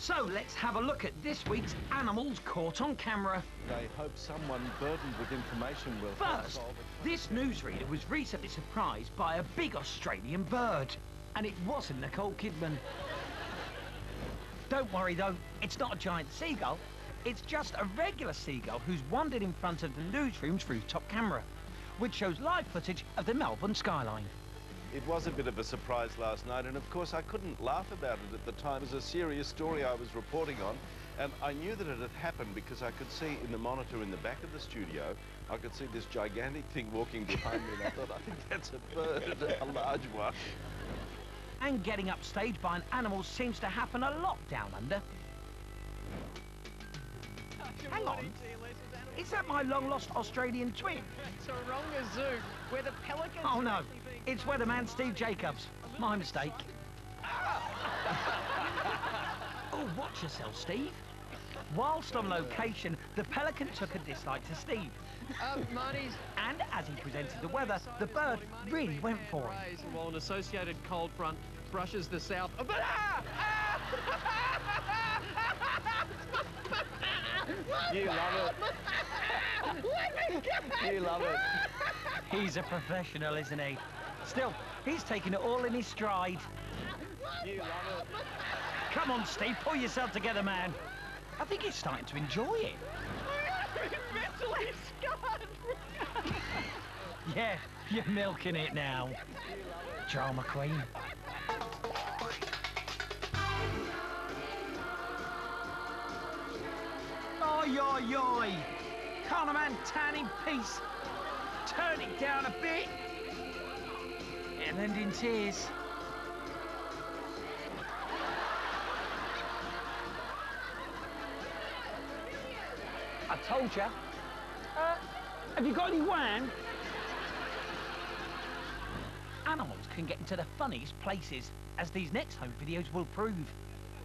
So let's have a look at this week's animals caught on camera. They hope someone burdened with information will First, this newsreader was recently surprised by a big Australian bird. And it wasn't Nicole Kidman. Don't worry though, it's not a giant seagull. It's just a regular seagull who's wandered in front of the newsroom's rooftop camera, which shows live footage of the Melbourne skyline. It was a bit of a surprise last night, and of course I couldn't laugh about it at the time. It was a serious story I was reporting on, and I knew that it had happened because I could see in the monitor in the back of the studio, I could see this gigantic thing walking behind me, and I thought, I think that's a bird, a large one. And getting upstaged by an animal seems to happen a lot down under. Hang on, is that my long-lost Australian twin? Taronga Zoo, where the pelicans... Oh no, it's weatherman Steve Jacobs. My mistake. Oh, watch yourself, Steve. Whilst on location, the pelican took a dislike to Steve. Marty's... And as he presented the weather, the bird really went for it. While an associated cold front brushes the south... You love it. You love it. He's a professional, isn't he? Still, he's taking it all in his stride. You love it. Come on, Steve, pull yourself together, man. I think he's starting to enjoy it. mentally scarred. Yeah, you're milking it now. Drama queen. Oi, oi, oi! Can't a man tan in peace? Turn it down a bit. It'll end in tears. I told ya. Have you got any wham? Animals can get into the funniest places, as these next home videos will prove.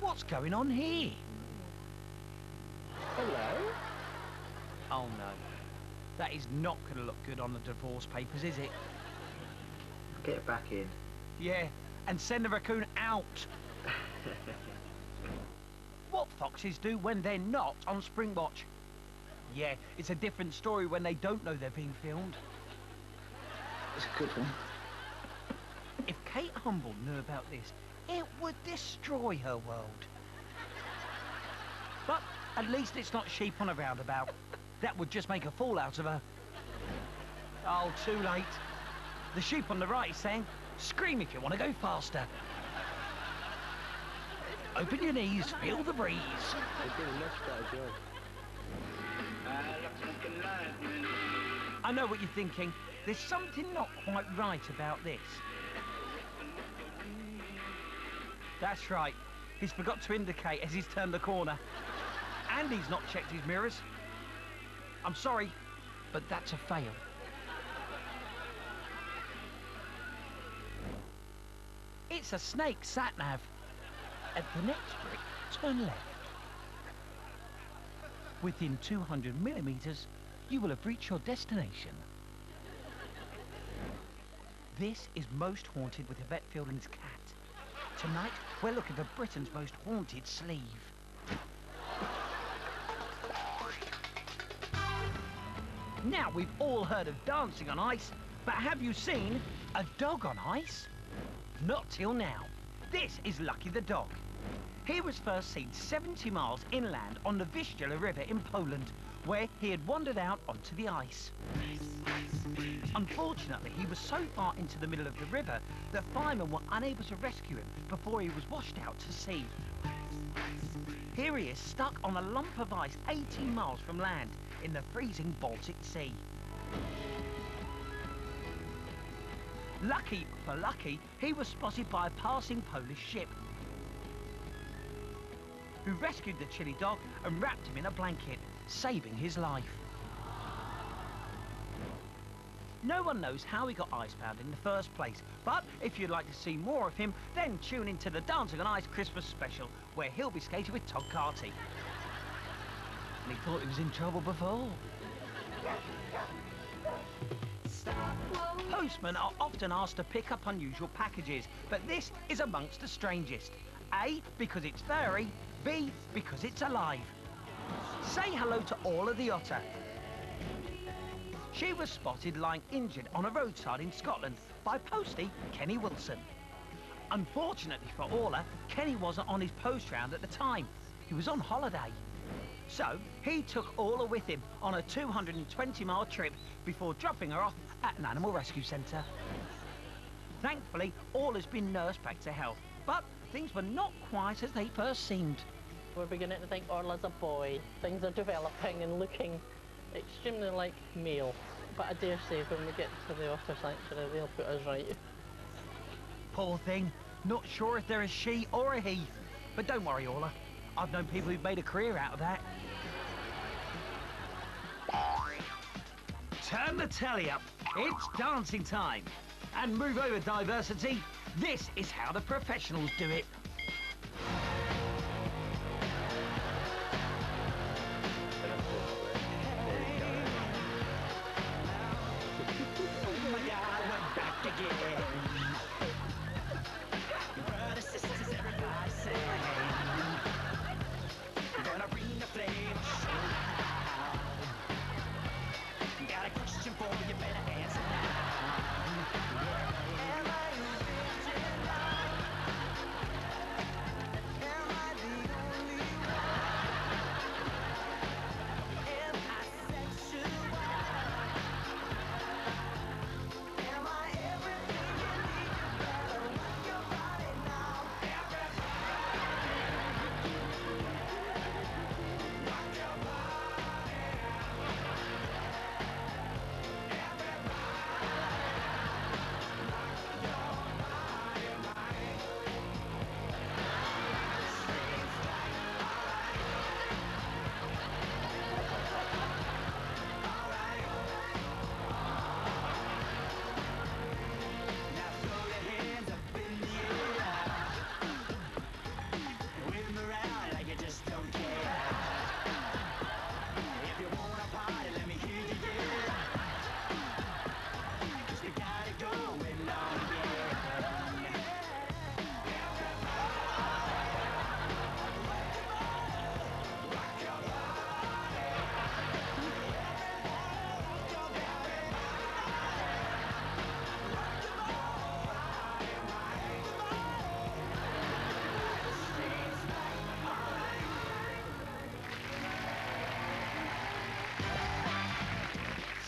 What's going on here? Hello? Oh no. That is not going to look good on the divorce papers, is it? Get it back in. Yeah, and send the raccoon out. What foxes do when they're not on Springwatch? Yeah, it's a different story when they don't know they're being filmed. It's a good one. If Kate Humble knew about this, it would destroy her world. But at least it's not sheep on a roundabout. That would just make a fool out of her. Oh, too late. The sheep on the right is saying, scream if you want to go faster. Open your knees, feel the breeze. They did a much better job. I know what you're thinking. There's something not quite right about this. That's right. He's forgot to indicate as he's turned the corner. And he's not checked his mirrors. I'm sorry, but that's a fail. It's a snake sat-nav. At the next brick, turn left. Within 200 millimeters, you will have reached your destination. This is Most Haunted with Yvette Fielding's cat. Tonight, we're looking for Britain's most haunted sleeve. Now, we've all heard of dancing on ice, but have you seen a dog on ice? Not till now. This is Lucky the dog. He was first seen 70 miles inland on the Vistula River in Poland, where he had wandered out onto the ice. Unfortunately, he was so far into the middle of the river that firemen were unable to rescue him before he was washed out to sea. Here he is, stuck on a lump of ice 18 miles from land in the freezing Baltic Sea. Lucky for Lucky, he was spotted by a passing Polish ship, who rescued the chilly dog and wrapped him in a blanket, saving his life. No one knows how he got icebound in the first place, but if you'd like to see more of him, then tune into the Dancing on Ice Christmas special, where he'll be skating with Todd Carty. And he thought he was in trouble before. Postmen are often asked to pick up unusual packages, but this is amongst the strangest. A, because it's furry, B, because it's alive. Say hello to Orla the otter. She was spotted lying injured on a roadside in Scotland by postie Kenny Wilson. Unfortunately for Orla, Kenny wasn't on his post round at the time. He was on holiday. So, he took Orla with him on a 220-mile trip before dropping her off at an animal rescue centre. Thankfully, Orla's been nursed back to health, but things were not quite as they first seemed. We're beginning to think Orla's a boy. Things are developing and looking extremely like male. But I dare say when we get to the otter sanctuary, they'll put us right. Poor thing, not sure if they're a she or a he. But don't worry, Orla. I've known people who've made a career out of that. Turn the telly up. It's dancing time. And move over, diversity. This is how the professionals do it.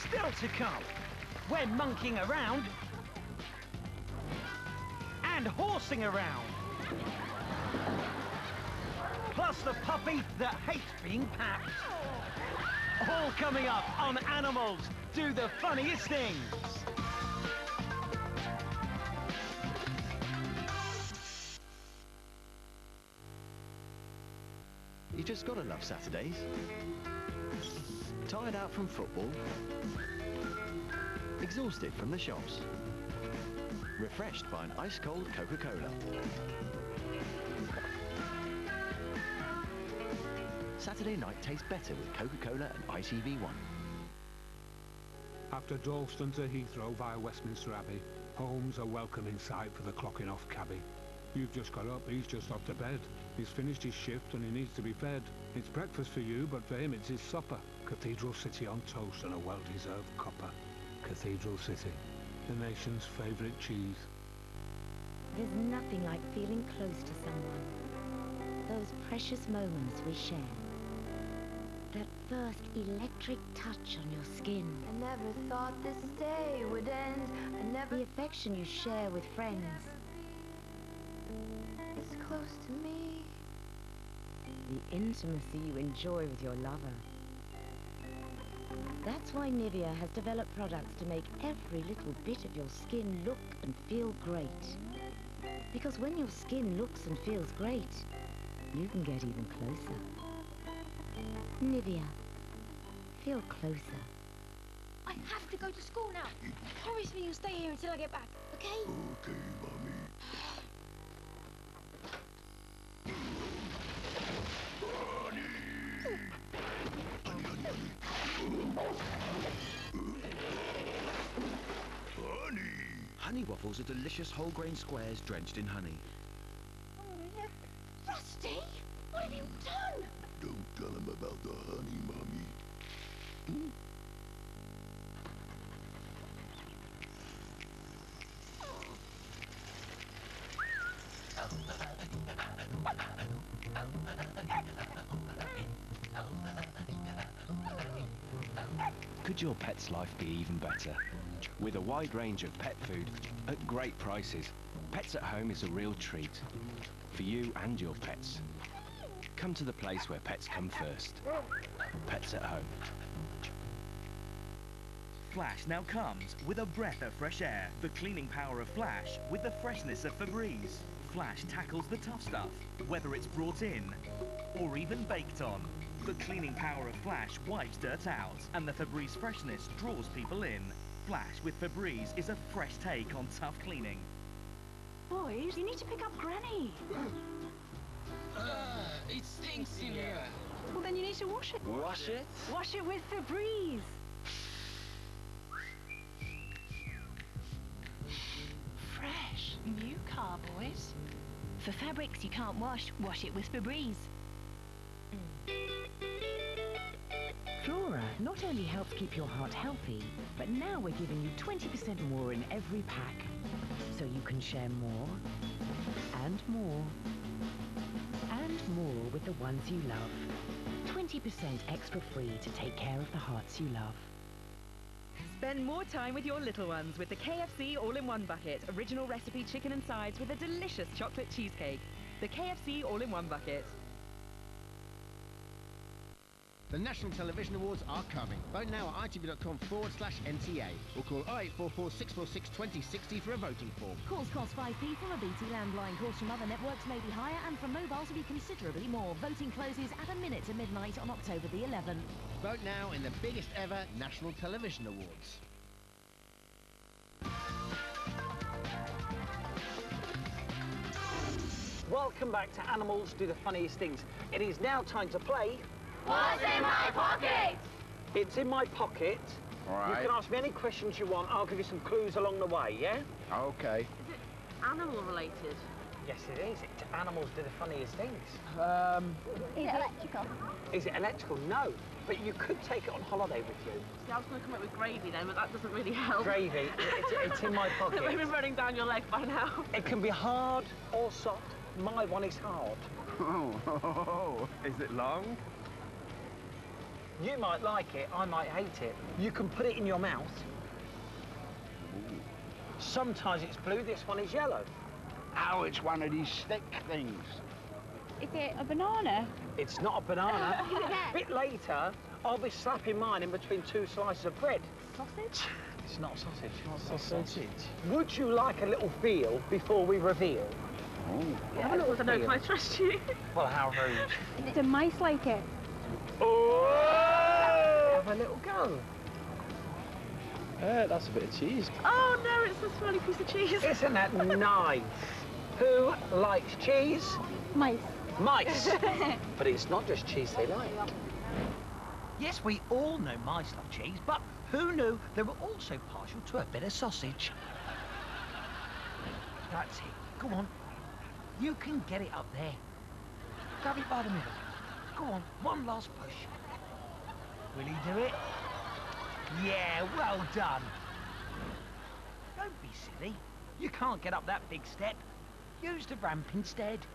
Still to come, we're monkeying around and horsing around. Plus the puppy that hates being packed. All coming up on Animals Do the Funniest Things. You just gotta love Saturdays. Tired out from football? Exhausted from the shops? Refreshed by an ice-cold Coca-Cola? Saturday night tastes better with Coca-Cola and ITV1. After Dalston to Heathrow via Westminster Abbey, home's a welcoming sight for the clocking off cabbie. You've just got up, he's just off to bed. He's finished his shift and he needs to be fed. It's breakfast for you, but for him it's his supper. Cathedral City on toast and a well-deserved cuppa. Cathedral City, the nation's favourite cheese. There's nothing like feeling close to someone. Those precious moments we share. That first electric touch on your skin. I never thought this day would end. The affection you share with friends. It's close to me. The intimacy you enjoy with your lover. That's why Nivea has developed products to make every little bit of your skin look and feel great. Because when your skin looks and feels great, you can get even closer. Nivea. Feel closer. I have to go to school now. Promise me you'll stay here until I get back, okay? Okay, Mommy. Honey waffles are delicious whole grain squares drenched in honey. Rusty, what have you done? Don't tell him about the honey, Mummy. Could your pet's life be even better? With a wide range of pet food at great prices, Pets at Home is a real treat for you and your pets. Come to the place where pets come first. Pets at Home. Flash now comes with a breath of fresh air. The cleaning power of Flash with the freshness of Febreze. Flash tackles the tough stuff, whether it's brought in or even baked on. The cleaning power of Flash wipes dirt out, and the Febreze freshness draws people in. Flash with Febreze is a fresh take on tough cleaning. Boys, you need to pick up Granny. It stinks in here. Well, then you need to wash it. Wash it? Wash it with Febreze. Fresh. New car, boys. For fabrics you can't wash, wash it with Febreze. Flora not only helps keep your heart healthy, but now we're giving you 20% more in every pack. So you can share more, and more, and more with the ones you love. 20% extra free to take care of the hearts you love. Spend more time with your little ones with the KFC All-in-One Bucket. Original recipe chicken and sides with a delicious chocolate cheesecake. The KFC All-in-One Bucket. The National Television Awards are coming. Vote now at itv.com/NTA or call 0844 646 2060 for a voting form. Calls cost 5p for a BT landline. Calls from other networks may be higher and from mobiles will be considerably more. Voting closes at a minute to midnight on October the 11th. Vote now in the biggest ever National Television Awards. Welcome back to Animals Do the Funniest Things. It is now time to play... What's in my pocket? It's in my pocket. All right. You can ask me any questions you want. I'll give you some clues along the way, yeah? Okay. Is it animal related? Yes, it is. It's Animals Do the Funniest Things. Is it electrical? Is it electrical? No. But you could take it on holiday with you. See, I was going to come up with gravy then, but that doesn't really help. Gravy. It's in my pocket. We've been running down your leg by now. It can be hard or soft. My one is hard. Oh, is it long? You might like it, I might hate it. You can put it in your mouth. Ooh. Sometimes it's blue, this one is yellow. Oh, it's one of these stick things. Is it a banana? It's not a banana. A bit later, I'll be slapping mine in between two slices of bread. Sausage? It's not sausage. It's not sausage. Would you like a little feel before we reveal? Oh. Have a little I don't know, can I trust you? Well, how rude. Do mice like it? Oh! Have a little go. That's a bit of cheese. Oh no, it's a smelly piece of cheese. Isn't that nice? Who likes cheese? Mice. Mice. But it's not just cheese they like. Yes, we all know mice love cheese, but who knew they were also partial to a bit of sausage? That's it. Go on. You can get it up there. Grab it by the middle. Go on, one last push. Will he do it? Yeah, well done. Don't be silly. You can't get up that big step. Use the ramp instead.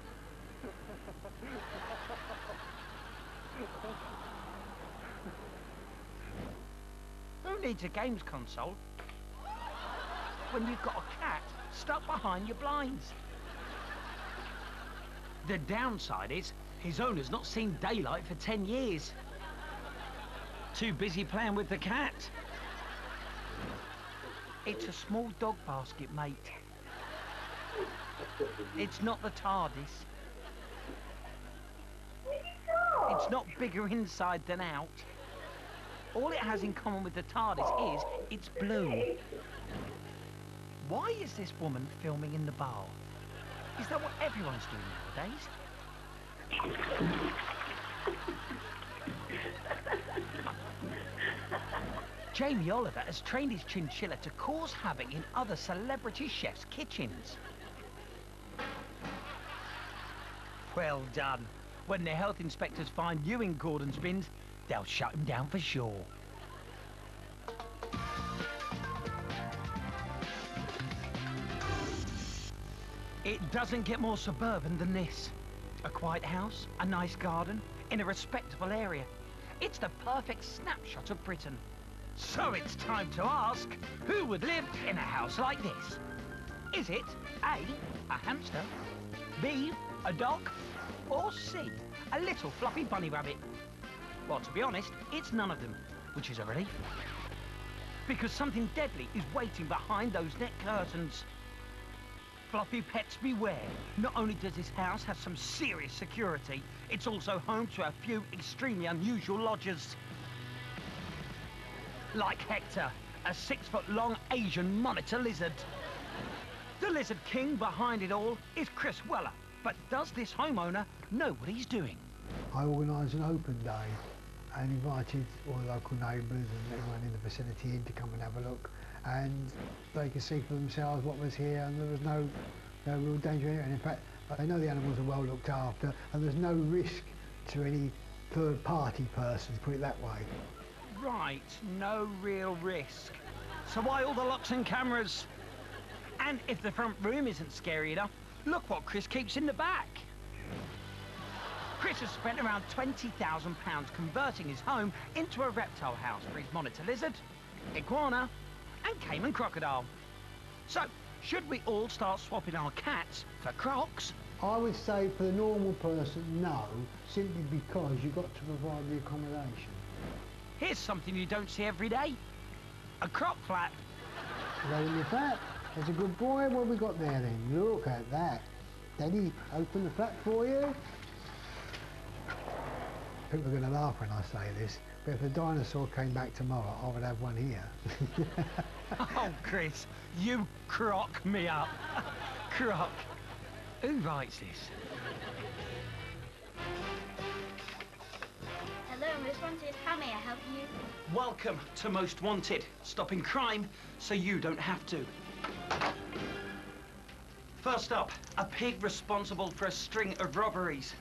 Who needs a games console when you've got a cat stuck behind your blinds? The downside is his owner's not seen daylight for 10 years. Too busy playing with the cat. It's a small dog basket, mate. It's not the TARDIS. It's not bigger inside than out. All it has in common with the TARDIS is it's blue. Why is this woman filming in the bar? Is that what everyone's doing nowadays? Jamie Oliver has trained his chinchilla to cause havoc in other celebrity chefs' kitchens. Well done. When the health inspectors find you in Gordon's bins, they'll shut him down for sure. It doesn't get more suburban than this. A quiet house, a nice garden, in a respectable area. It's the perfect snapshot of Britain. So it's time to ask, who would live in a house like this? Is it A, a hamster, B, a dog, or C, a little fluffy bunny rabbit? Well, to be honest, it's none of them, which is a relief. Because something deadly is waiting behind those net curtains. Fluffy pets beware. Not only does this house have some serious security, it's also home to a few extremely unusual lodgers. Like Hector, a 6-foot-long Asian monitor lizard. The lizard king behind it all is Chris Weller. But does this homeowner know what he's doing? I organised an open day and invited all the local neighbours and everyone in the vicinity in to come and have a look, and they could see for themselves what was here, and there was no real danger here. And in fact, they know the animals are well looked after, and there's no risk to any third-party persons, put it that way. Right, no real risk. So why all the locks and cameras? And if the front room isn't scary enough, look what Chris keeps in the back. Chris has spent around £20,000 converting his home into a reptile house for his monitor lizard, iguana, and caiman crocodile. So, should we all start swapping our cats for crocs? I would say for the normal person, no, simply because you've got to provide the accommodation. Here's something you don't see every day. A croc flap. Loading your flap. That's a good boy. What have we got there then? Look at that. Daddy, open the flap for you. People are going to laugh when I say this, but if a dinosaur came back tomorrow, I would have one here. Oh, Chris, you crock me up. Croc. Who writes this? Hello, Most Wanted. How may I help you? Welcome to Most Wanted, stopping crime so you don't have to. First up, a pig responsible for a string of robberies.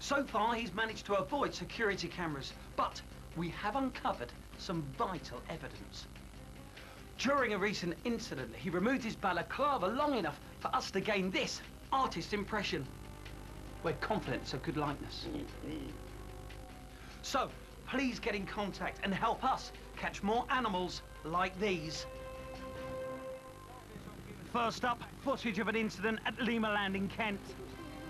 So far, he's managed to avoid security cameras, but we have uncovered some vital evidence. During a recent incident, he removed his balaclava long enough for us to gain this artist impression. We're confident it's a good likeness. So, please get in contact and help us catch more animals like these. First up, footage of an incident at Lima Land in Kent.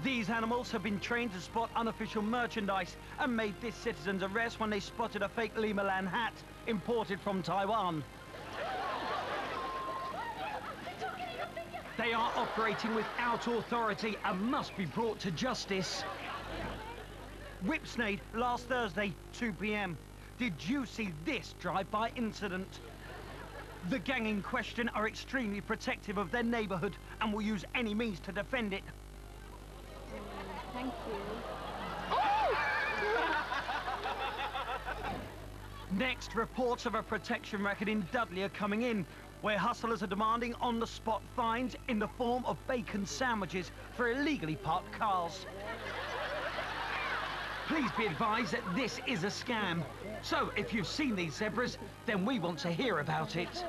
These animals have been trained to spot unofficial merchandise and made this citizen's arrest when they spotted a fake Lima Land hat imported from Taiwan. They are operating without authority and must be brought to justice. Whipsnade, last Thursday, 2 p.m. Did you see this drive-by incident? The gang in question are extremely protective of their neighbourhood and will use any means to defend it. Thank you. Next, reports of a protection racket in Dudley are coming in, where hustlers are demanding on-the-spot fines in the form of bacon sandwiches for illegally parked cars. Please be advised that this is a scam. So, if you've seen these zebras, then we want to hear about it.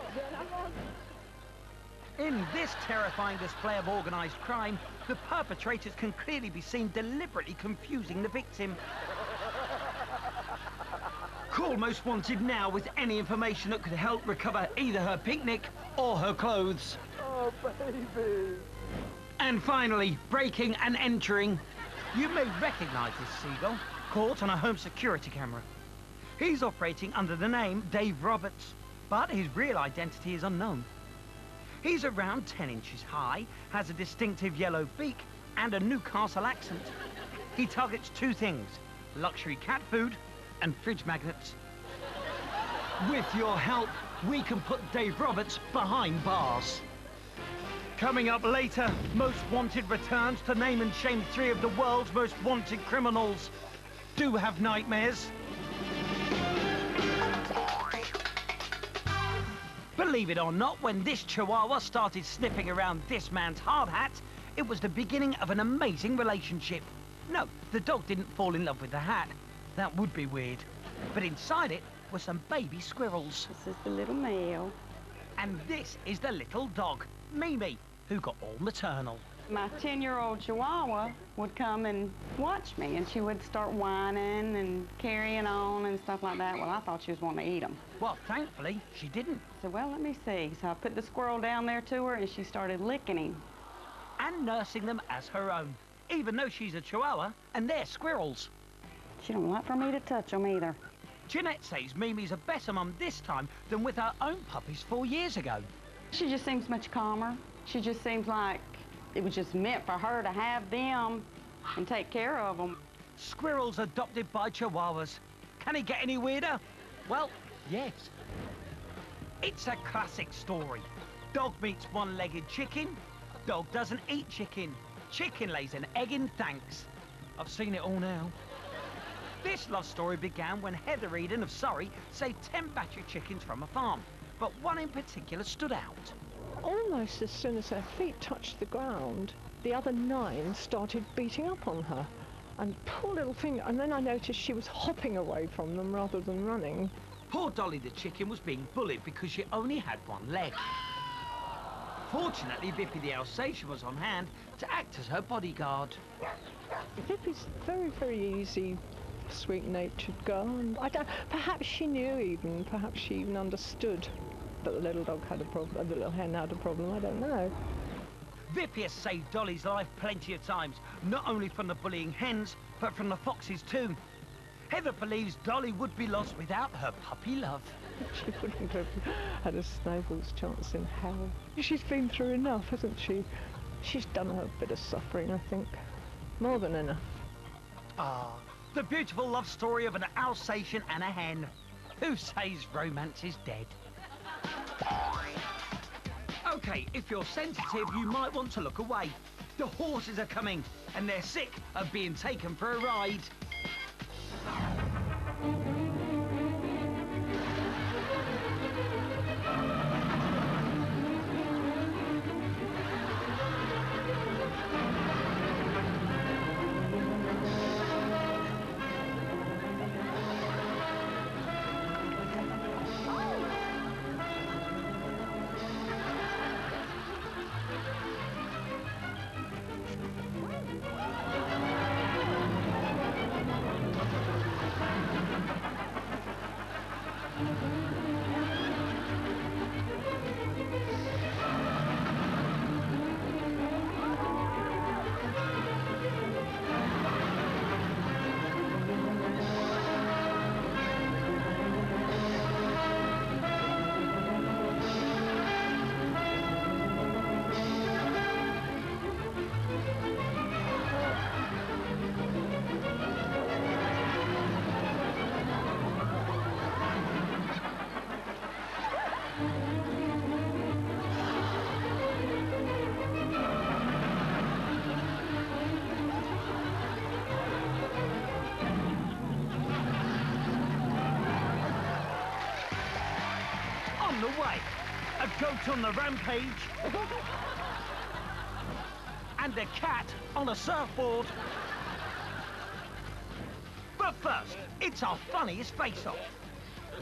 In this terrifying display of organised crime, the perpetrators can clearly be seen deliberately confusing the victim. Call Most Wanted now with any information that could help recover either her picnic or her clothes. Oh, baby. And finally, breaking and entering. You may recognise this seagull, caught on a home security camera. He's operating under the name Dave Roberts, but his real identity is unknown. He's around 10 inches high, has a distinctive yellow beak and a Newcastle accent. He targets two things: luxury cat food and fridge magnets. With your help, we can put Dave Roberts behind bars. Coming up later, Most Wanted returns to name and shame 3 of the world's most wanted criminals. Do have nightmares? Believe it or not, when this chihuahua started sniffing around this man's hard hat, it was the beginning of an amazing relationship. No, the dog didn't fall in love with the hat. That would be weird. But inside it were some baby squirrels. This is the little male. And this is the little dog, Mimi, who got all maternal. My 10-year-old Chihuahua would come and watch me, and she would start whining and carrying on and stuff like that. Well, I thought she was wanting to eat them. Well, thankfully, she didn't. So, well, let me see. So I put the squirrel down there to her, and she started licking him. And nursing them as her own, even though she's a Chihuahua and they're squirrels. She don't like for me to touch them either. Jeanette says Mimi's a better mum this time than with her own puppies 4 years ago. She just seems much calmer. She just seems like it was just meant for her to have them and take care of them. Squirrels adopted by Chihuahuas. Can it get any weirder? Well, yes. It's a classic story. Dog meets one-legged chicken. Dog doesn't eat chicken. Chicken lays an egg in thanks. I've seen it all now. This love story began when Heather Eden of Surrey saved 10 battered chickens from a farm, but one in particular stood out. Almost as soon as her feet touched the ground, the other 9 started beating up on her. And poor little thing, and then I noticed she was hopping away from them rather than running. Poor Dolly the chicken was being bullied because she only had one leg. Fortunately, Vippy the Alsatian was on hand to act as her bodyguard. Vippy's very, very easy, sweet-natured girl, and perhaps she knew even, perhaps she even understood that the little dog had a problem, the little hen had a problem, I don't know. Vippy has saved Dolly's life plenty of times, not only from the bullying hens, but from the foxes too. Heather believes Dolly would be lost without her puppy love. She wouldn't have had a snowball's chance in hell. She's been through enough, hasn't she? She's done her bit of suffering, I think. More than enough. Ah, the beautiful love story of an Alsatian and a hen. Who says romance is dead? OK, if you're sensitive, you might want to look away. The horses are coming, and they're sick of being taken for a ride. On the way, a goat on the rampage, and a cat on a surfboard. But first, it's our funniest face-off.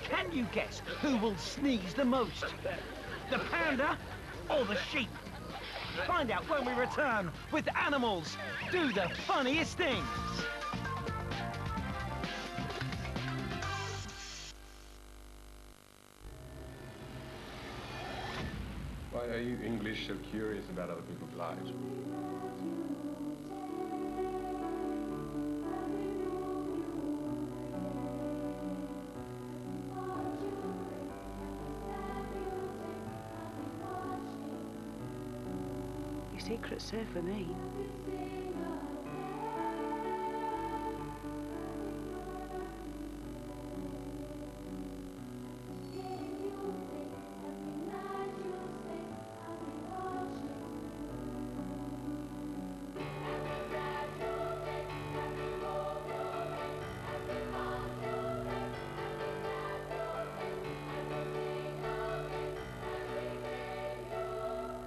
Can you guess who will sneeze the most? The panda or the sheep? Find out when we return with Animals Do the Funniest Things. Why are you English so curious about other people's lives? Your secret's safe for me.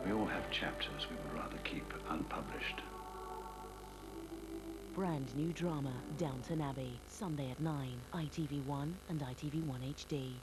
We all have chapters we would rather keep unpublished. brand new drama, Downton Abbey, Sunday at 9, ITV1 and ITV1 HD.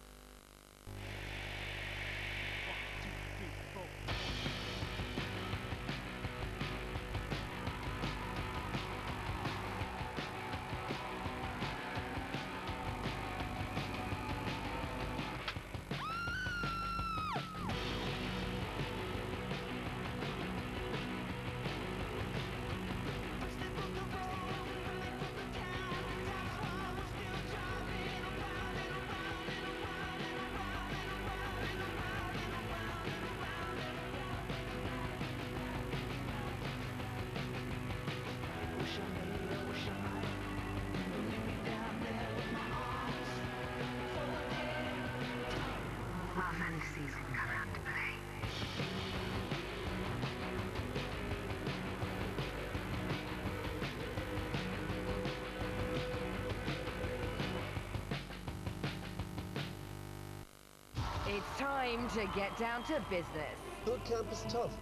It's time to get down to business. Boot camp is tough.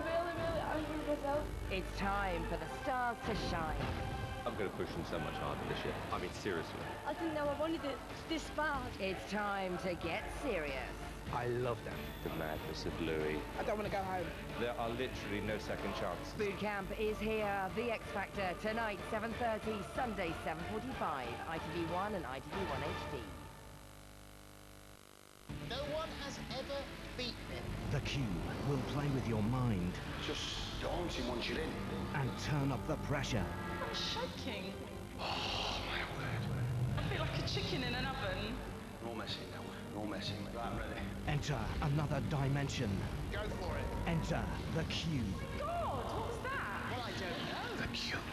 Really, really angry with myself. It's time for the stars to shine. I'm going to push them so much harder this year. I mean, seriously. I didn't know I wanted it this bad. It's time to get serious. I love that. The madness of Louis. I don't want to go home. There are literally no second chances. Boot camp is here. The X Factor tonight, 7:30, Sunday, 7:45. ITV1 and ITV1 HD. No one has ever beaten him. The Cube will play with your mind. Just dancing once you're in. And turn up the pressure. I'm shaking. Oh, my word. I feel like a chicken in an oven. No messing now. No messing. Right, I'm ready. Enter another dimension. Go for it. Enter the Cube. God, what's that? Well, I don't know. The Cube.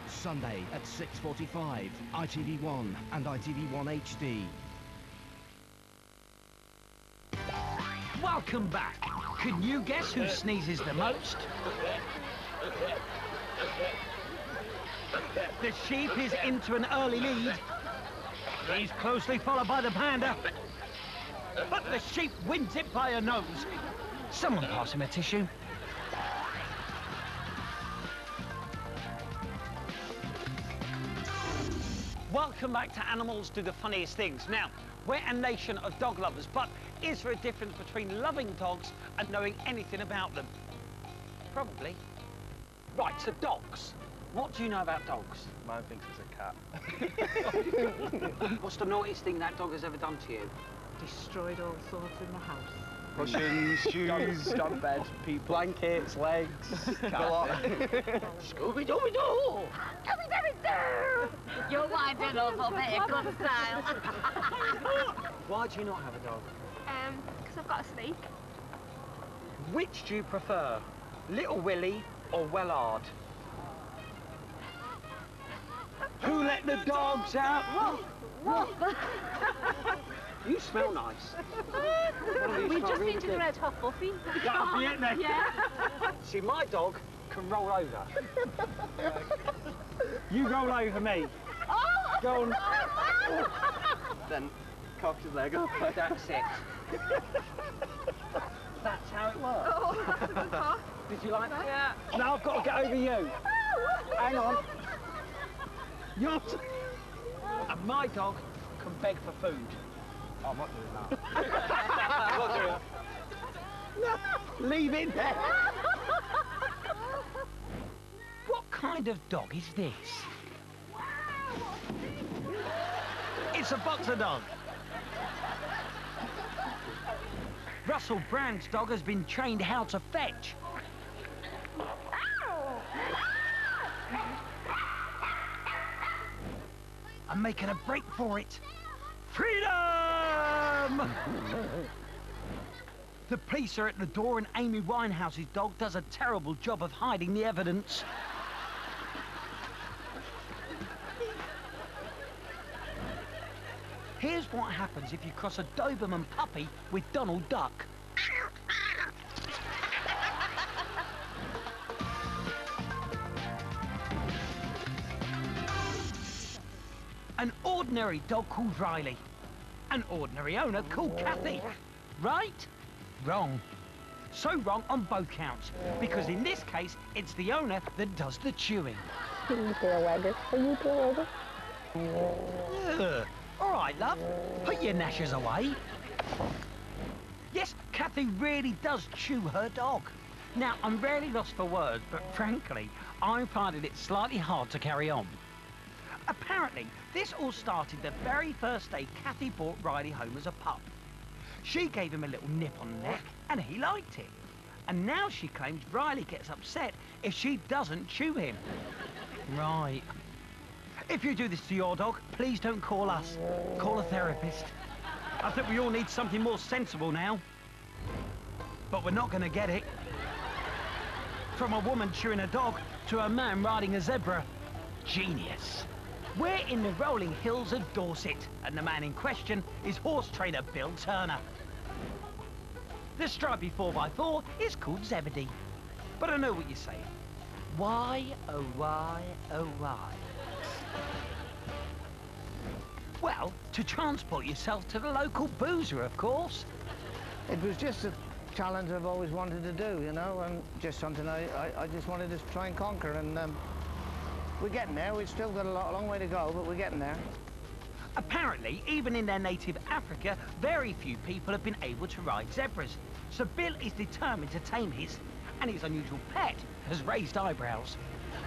Sunday at 6:45. ITV1 and ITV1 HD. Welcome back. Can you guess who sneezes the most? The sheep is into an early lead. He's closely followed by the panda. But the sheep wins it by a nose. Someone pass him a tissue. Welcome back to Animals Do the Funniest Things. Now, we're a nation of dog lovers, but is there a difference between loving dogs and knowing anything about them? Probably. Right, so dogs. What do you know about dogs? Mine thinks it's a cat. What's the naughtiest thing that dog has ever done to you? Destroyed all sorts in the house. Cushions, shoes, dump bed, people. Blankets, legs, a lot. Scooby-Dooby-Doo! Scooby-Dooby-Doo! You're winding up a bit of good style. Why do you not have a dog? Because I've got a snake. Which do you prefer? Little Willie or Wellard? Who let the dogs out? What? You smell nice. We've just been to the Red Hot Buffy. That'll be it then. Yeah. See, my dog can roll over. You roll over me. Oh! Go on. Then cock his leg up. That's it. That's how it works. Oh, that's a good cock. Did you like that? Yeah. Now I've got to get over you. Hang on. You're... And my dog can beg for food. I'm not doing that. I'm not doing that. No, leave it there. What kind of dog is this? It's a boxer dog. Russell Brand's dog has been trained how to fetch. I'm making a break for it. Freedom! The police are at the door and Amy Winehouse's dog does a terrible job of hiding the evidence. Here's what happens if you cross a Doberman puppy with Donald Duck. An ordinary dog called Riley. An ordinary owner called Kathy. Right? Wrong. So wrong on both counts, because in this case, it's the owner that does the chewing. You tail wagger. Are you tail wagger? Ugh. All right, love. Put your gnashers away. Yes, Kathy really does chew her dog. Now, I'm rarely lost for words, but frankly, I'm finding it slightly hard to carry on. Apparently, this all started the very first day Kathy brought Riley home as a pup. She gave him a little nip on the neck, and he liked it. And now she claims Riley gets upset if she doesn't chew him. Right. If you do this to your dog, please don't call us. Call a therapist. I think we all need something more sensible now. But we're not going to get it. From a woman chewing a dog to a man riding a zebra. Genius. We're in the rolling hills of Dorset, and the man in question is horse trainer Bill Turner. The stripy 4x4 is called Zebedee. But I know what you're saying. Why, oh why, oh why? Well, to transport yourself to the local boozer, of course. It was just a challenge I've always wanted to do, you know, and just something I just wanted to try and conquer, and we're getting there. We've still got a long way to go, but we're getting there. Apparently, even in their native Africa, very few people have been able to ride zebras. So Bill is determined to tame his, and his unusual pet has raised eyebrows.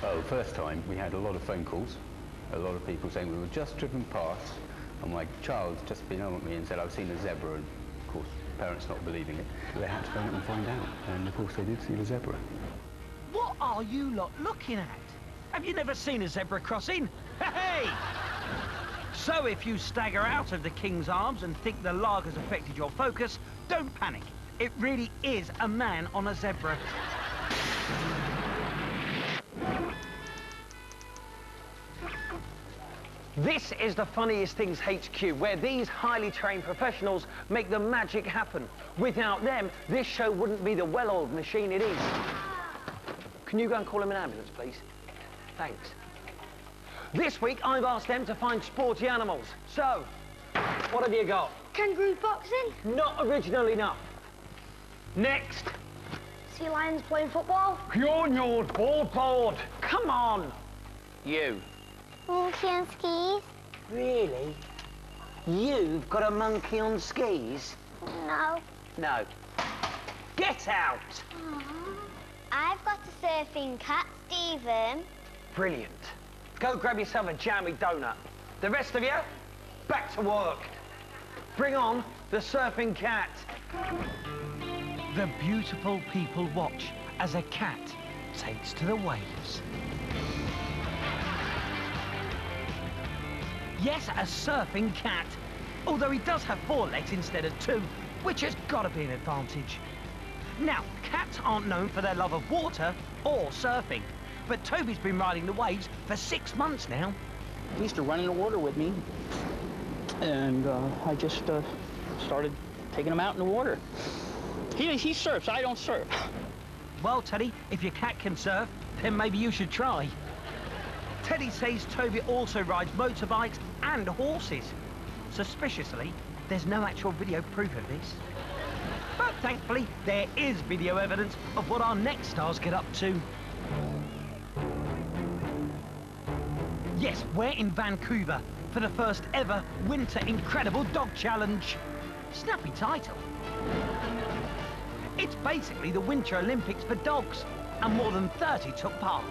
Oh, first time we had a lot of phone calls. A lot of people saying we were just driven past, and my child's just been on at me and said, I've seen a zebra, and of course, parents not believing it. They had to phone up and find out, and of course they did see the zebra. What are you lot looking at? Have you never seen a zebra crossing? Hey! So if you stagger out of the King's Arms and think the lager's affected your focus, don't panic. It really is a man on a zebra. This is the Funniest Things HQ, where these highly trained professionals make the magic happen. Without them, this show wouldn't be the well-oiled machine it is. Can you go and call him an ambulance, please? Thanks. This week, I've asked them to find sporty animals. So, what have you got? Kangaroo boxing. Not original enough. Next. Sea lions playing football. You're board. Come on. You. Monkey on skis. Really? You've got a monkey on skis? No. No. Get out. I've got a surfing cat, Stephen. Brilliant. Go grab yourself a jammy donut. The rest of you, back to work. Bring on the surfing cat. The beautiful people watch as a cat takes to the waves. Yes, a surfing cat. Although he does have 4 legs instead of 2, which has got to be an advantage. Now, cats aren't known for their love of water or surfing, but Toby's been riding the waves for 6 months now. He used to run in the water with me, and I just started taking him out in the water. He surfs, I don't surf. Well, Teddy, if your cat can surf, then maybe you should try. Teddy says Toby also rides motorbikes and horses. Suspiciously, there's no actual video proof of this. But thankfully, there is video evidence of what our next stars get up to. Yes, we're in Vancouver for the first ever Winter Incredible Dog Challenge. Snappy title. It's basically the Winter Olympics for dogs, and more than 30 took part.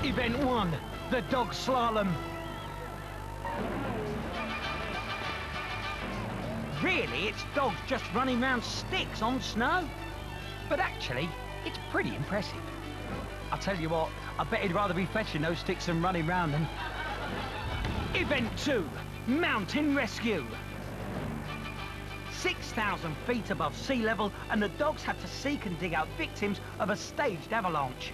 Event 1, the dog slalom. Really, it's dogs just running around sticks on snow. But actually, it's pretty impressive. I'll tell you what, I bet he'd rather be fetching those sticks than running round them. Event 2, mountain rescue. 6,000 feet above sea level, and the dogs had to seek and dig out victims of a staged avalanche.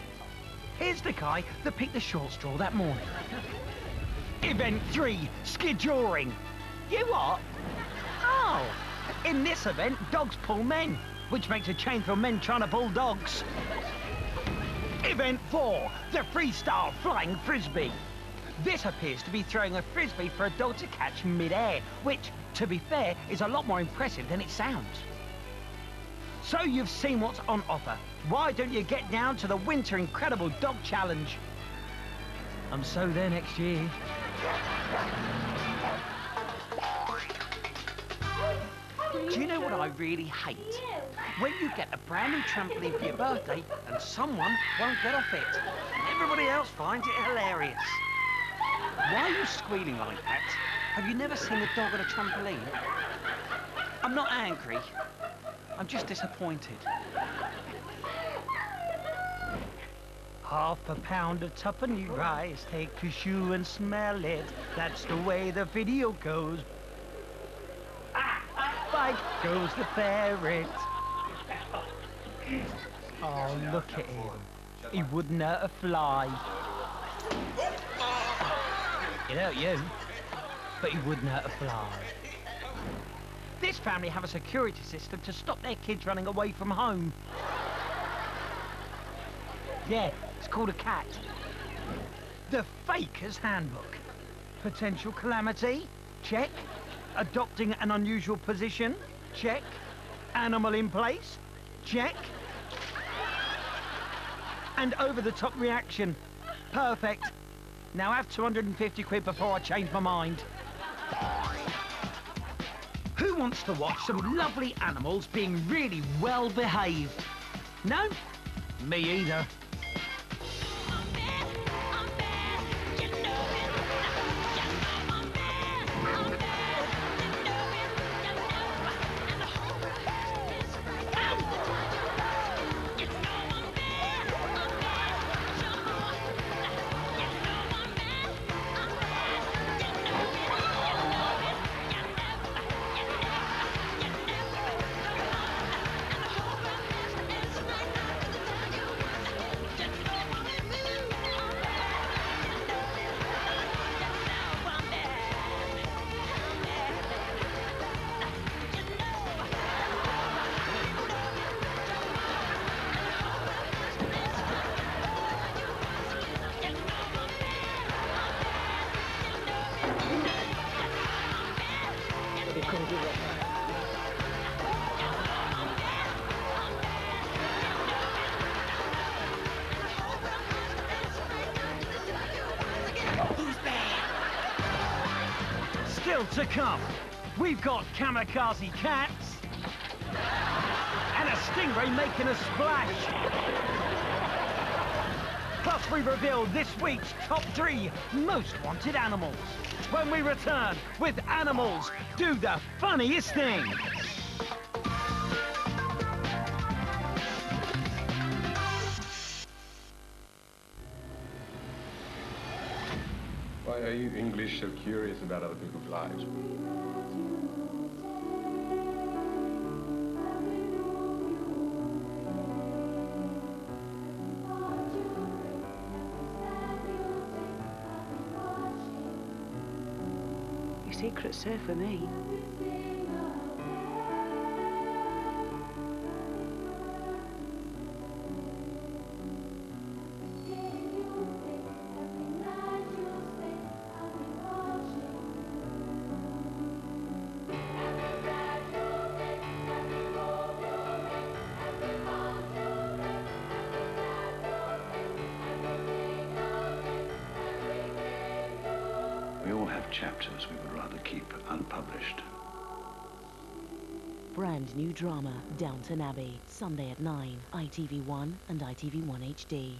Here's the guy that picked the short straw that morning. Event 3, skiddawing. You what? Oh, in this event, dogs pull men, which makes a change for men trying to pull dogs. Event 4, the freestyle flying frisbee. This appears to be throwing a frisbee for a dog to catch mid-air, which, to be fair, is a lot more impressive than it sounds. So you've seen what's on offer. Why don't you get down to the Winter Incredible Dog Challenge? I'm so there next year. Do you know what I really hate? When you get a brand new trampoline for your birthday and someone won't get off it. And everybody else finds it hilarious. Why are you squealing like that? Have you never seen a dog on a trampoline? I'm not angry. I'm just disappointed. Half a pound of tuppenny rice, take a shoe and smell it. That's the way the video goes. By goes the ferret. Oh, look at him. He wouldn't hurt a fly. He'd hurt you, but he wouldn't hurt a fly. This family have a security system to stop their kids running away from home. Yeah, it's called a cat. The Faker's Handbook. Potential calamity? Check. Adopting an unusual position? Check. Animal in place? Check. And over-the-top reaction? Perfect. Now have 250 quid before I change my mind. Who wants to watch some lovely animals being really well behaved? No? Me either. Still to come, we've got kamikaze cats and a stingray making a splash. Plus we reveal this week's top 3 most wanted animals when we return with Animals Do the Funniest Things. Why are you English so curious about other people's lives? Your secret's safe with me. We all have chapters we would rather keep unpublished. Brand new drama, Downton Abbey, Sunday at 9, ITV1 and ITV1 HD.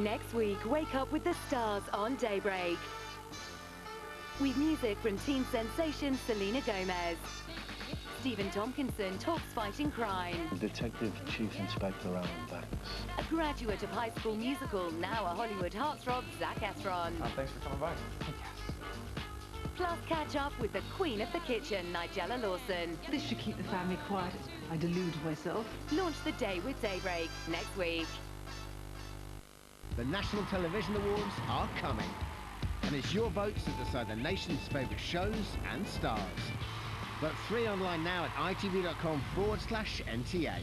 Next week, wake up with the stars on Daybreak. With music from teen sensation Selena Gomez. Stephen Tompkinson talks fighting crime. Detective Chief Inspector Alan Banks. A graduate of High School Musical, now a Hollywood heartthrob, Zac Efron. Thanks for coming back. Plus, catch up with the Queen of the Kitchen, Nigella Lawson. This should keep the family quiet. I delude myself. Launch the day with Daybreak next week. The National Television Awards are coming. And it's your votes that decide the nation's favourite shows and stars. Vote free online now at itv.com/NTA.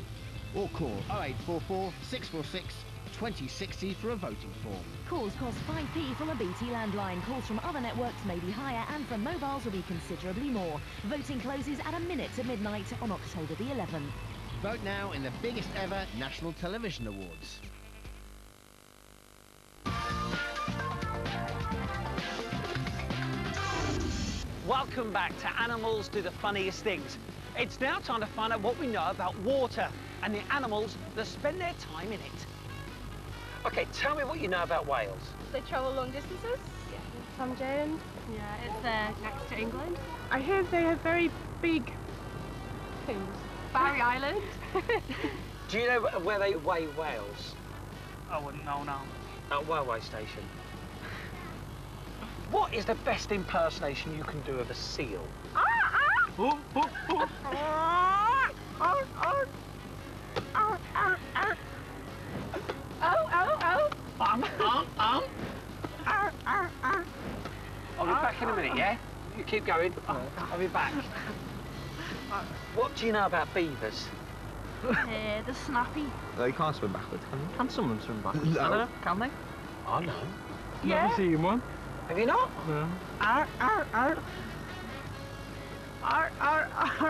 Or call 0844 646 2060 for a voting form. Calls cost 5p from a BT landline. Calls from other networks may be higher and from mobiles will be considerably more. Voting closes at a minute to midnight on October the 11th. Vote now in the biggest ever National Television Awards. Welcome back to Animals Do the Funniest Things. It's now time to find out what we know about water and the animals that spend their time in it. Okay, tell me what you know about whales. They travel long distances? Yeah. Tom Jones? Yeah, it's next to England. I hear they have very big things. Barry Island? Do you know where they weigh whales? I wouldn't know now. At a railway station. What is the best impersonation you can do of a seal? Oh, oh, I'll be back in a minute, yeah? You keep going. I'll be back. What do you know about beavers? They're snappy. They can't swim backwards, can they? Can some of them swim backwards? No. I don't know. Can they? I know. Yeah. Never seen one. Have you not? No.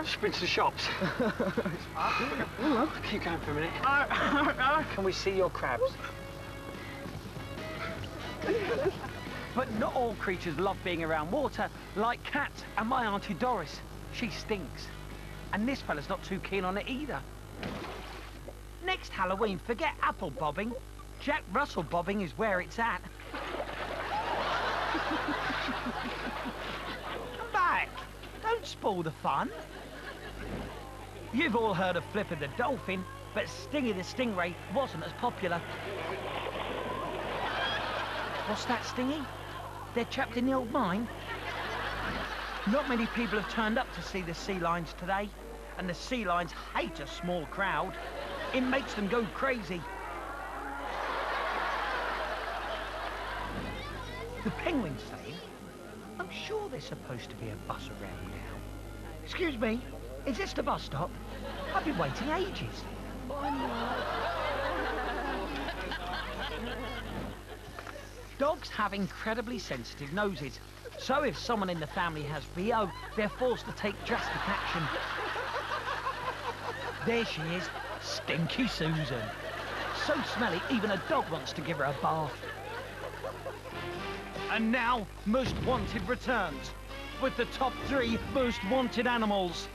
Just been to the shops. Keep going for a minute. Can we see your crabs? But not all creatures love being around water, like cats and my Auntie Doris. She stinks. And this fella's not too keen on it either. Next Halloween, forget apple bobbing. Jack Russell bobbing is where it's at. Come back. Don't spoil the fun. You've all heard of Flipper the dolphin, but Stingy the stingray wasn't as popular. What's that, Stingy? They're trapped in the old mine? Not many people have turned up to see the sea lions today, and the sea lions hate a small crowd. It makes them go crazy. The penguins say, I'm sure there's supposed to be a bus around now. Excuse me, is this the bus stop? I've been waiting ages. Dogs have incredibly sensitive noses, so if someone in the family has VO, they're forced to take drastic action. There she is, Stinky Susan. So smelly, even a dog wants to give her a bath. And now, Most Wanted returns, with the top 3 most wanted animals.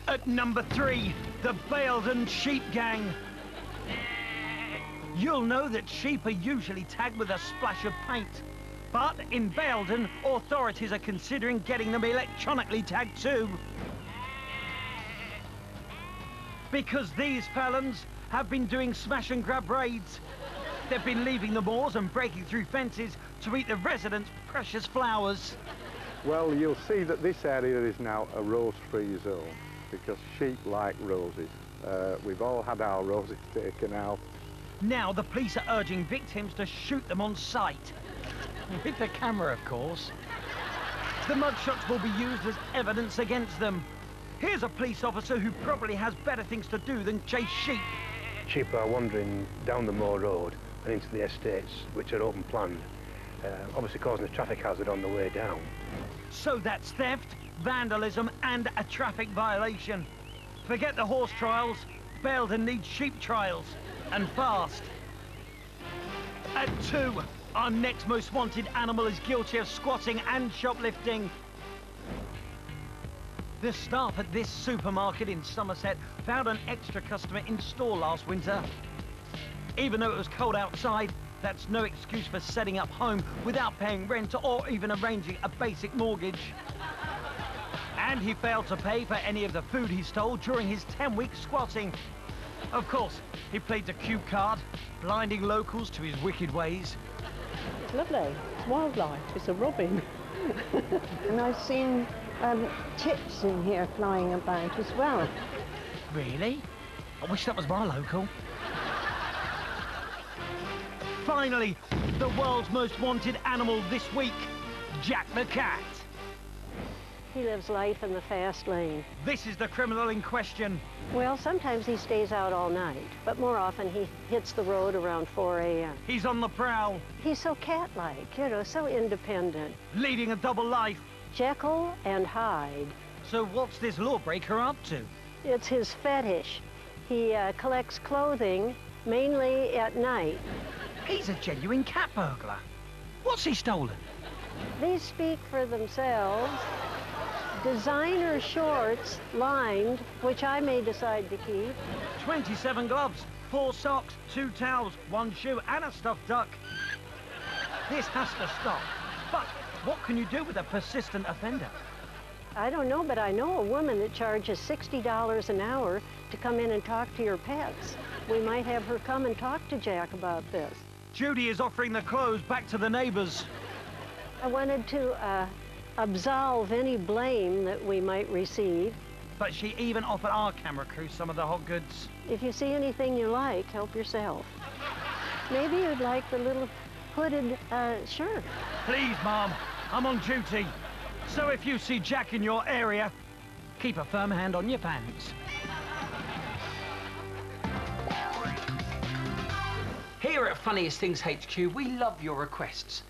At number 3, the Baildon Sheep Gang. You'll know that sheep are usually tagged with a splash of paint. But in Baildon, authorities are considering getting them electronically tagged too. Because these felons have been doing smash and grab raids. They've been leaving the moors and breaking through fences to eat the residents' precious flowers. Well, you'll see that this area is now a rose-free zone because sheep like roses. We've all had our roses taken out. Now the police are urging victims to shoot them on sight. With the camera, of course. The mugshots will be used as evidence against them. Here's a police officer who probably has better things to do than chase sheep. Sheep are wandering down the moor road and into the estates, which are open planned, obviously causing a traffic hazard on the way down. So that's theft, vandalism and a traffic violation. Forget the horse trials, Baildon needs sheep trials, and fast. At 2, our next most wanted animal is guilty of squatting and shoplifting. The staff at this supermarket in Somerset found an extra customer in store last winter. Even though it was cold outside, That's no excuse for setting up home without paying rent or even arranging a basic mortgage. And he failed to pay for any of the food he stole during his 10-week squatting. Of course, he played the cue card, blinding locals to his wicked ways. It's lovely. It's wildlife. It's a robin. And I've seen chips in here flying about as well. Really? I wish that was my local. Finally, the world's most wanted animal this week, Jack the Cat. He lives life in the fast lane. This is the criminal in question. Well, sometimes he stays out all night, but more often he hits the road around 4 a.m. He's on the prowl. He's so cat-like, you know, so independent. Leading a double life. Jekyll and Hyde. So what's this lawbreaker up to? It's his fetish. He collects clothing, mainly at night. He's a genuine cat burglar. What's he stolen? These speak for themselves. Designer shorts, lined, which I may decide to keep. 27 gloves, 4 socks, 2 towels, 1 shoe, and a stuffed duck. This has to stop. But what can you do with a persistent offender? I don't know, but I know a woman that charges $60 an hour to come in and talk to your pets. We might have her come and talk to Jack about this. Judy is offering the clothes back to the neighbors. I wanted to absolve any blame that we might receive. But she even offered our camera crew some of the hot goods. If you see anything you like, help yourself. Maybe you'd like the little hooded shirt. Please, Mom, I'm on duty. So if you see Jack in your area, keep a firm hand on your pants. Here at Funniest Things HQ, we love your requests.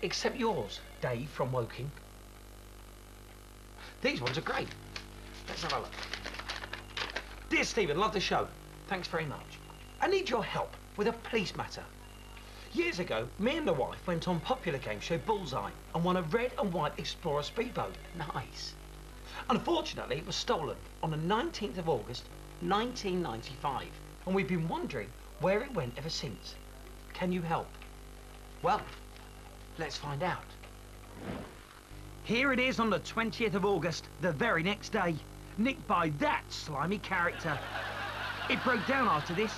Except yours, Dave from Woking. These ones are great. Let's have a look. Dear Stephen, love the show. Thanks very much. I need your help with a police matter. Years ago, me and the wife went on popular game show Bullseye and won a red and white Explorer speedboat. Nice. Unfortunately, it was stolen on the 19th of August, 1995. And we've been wondering where it went ever since. Can you help? Well, let's find out. Here it is on the 20th of August, the very next day, nicked by that slimy character. It broke down after this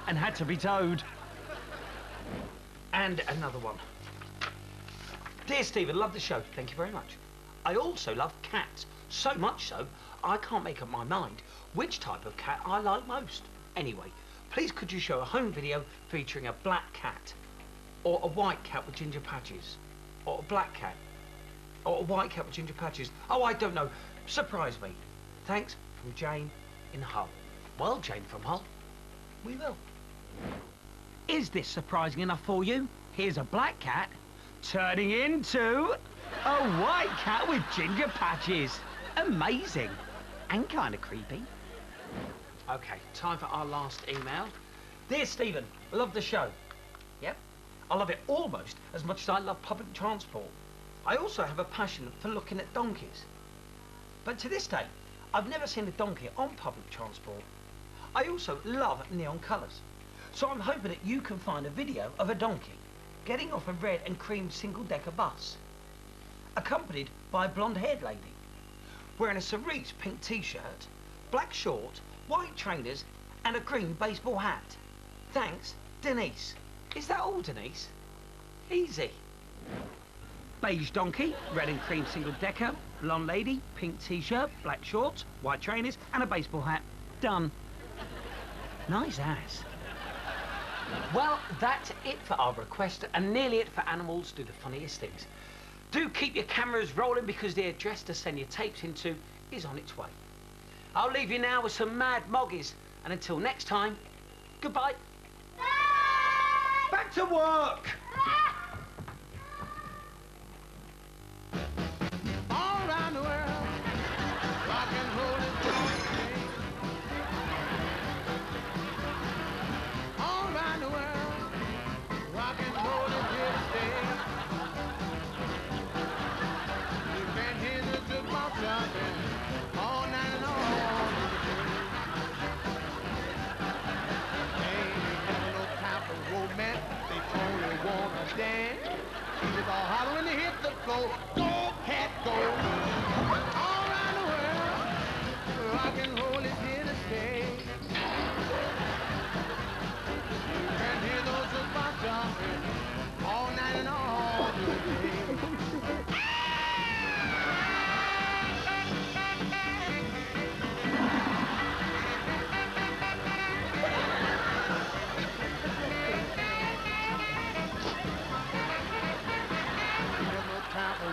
and had to be towed. And another one. Dear Stephen, love the show. Thank you very much. I also love cats. So much so, I can't make up my mind which type of cat I like most. Anyway, please could you show a home video featuring a black cat, or a white cat with ginger patches, or a black cat, or a white cat with ginger patches. Oh, I don't know. Surprise me. Thanks, from Jane in Hull. Well, Jane from Hull, we will. Is this surprising enough for you? Here's a black cat turning into a white cat with ginger patches. Amazing. And kind of creepy. Okay, time for our last email. Dear Stephen, love the show. Yep, I love it almost as much as I love public transport. I also have a passion for looking at donkeys. But to this day, I've never seen a donkey on public transport. I also love neon colours. So I'm hoping that you can find a video of a donkey getting off a red and cream single-decker bus, accompanied by a blonde-haired lady, wearing a cerise pink t-shirt, black shorts, white trainers, and a green baseball hat. Thanks, Denise. Is that all, Denise? Easy. Beige donkey, red and cream single-decker, blonde lady, pink t-shirt, black shorts, white trainers, and a baseball hat. Done. Nice ass. Well, that's it for our request, and nearly it for Animals Do the Funniest Things. Do keep your cameras rolling because the address to send your tapes into is on its way. I'll leave you now with some mad moggies, and until next time, goodbye. Back to work! All around the world, rock and roll is going. All around the world, rock and roll is here to stay. You can hear the jukebox jumping all night long. Ain't got no time for romance, they only dance. People all hollering to hit the floor. Go, cat, go. All around the world, rock and roll is here to stay. You can hear those jukebox jumping all night and all day.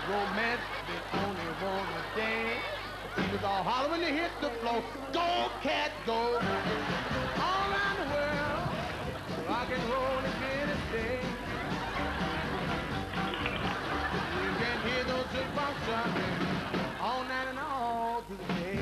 Romance, they only want to dance. People all hollering to hit the floor. Go, cat, go. All around the world, rock and roll is here to stay. You can hear those jukebox jumping all night and all through the day.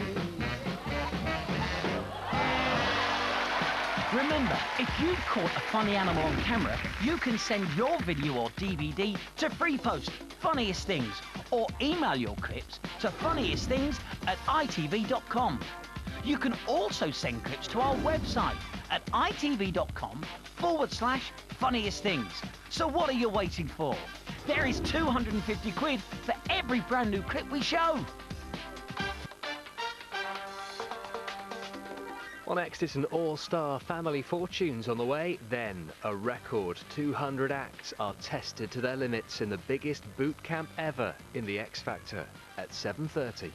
Remember, if you've caught a funny animal on camera, you can send your video or DVD to FreePost, Funniest Things, or email your clips to funniestthings@itv.com. You can also send clips to our website at itv.com/funniest things. So what are you waiting for? There is 250 quid for every brand new clip we show. Well, next is an all-star Family Fortunes on the way. Then a record 200 acts are tested to their limits in the biggest boot camp ever in the X Factor at 7:30.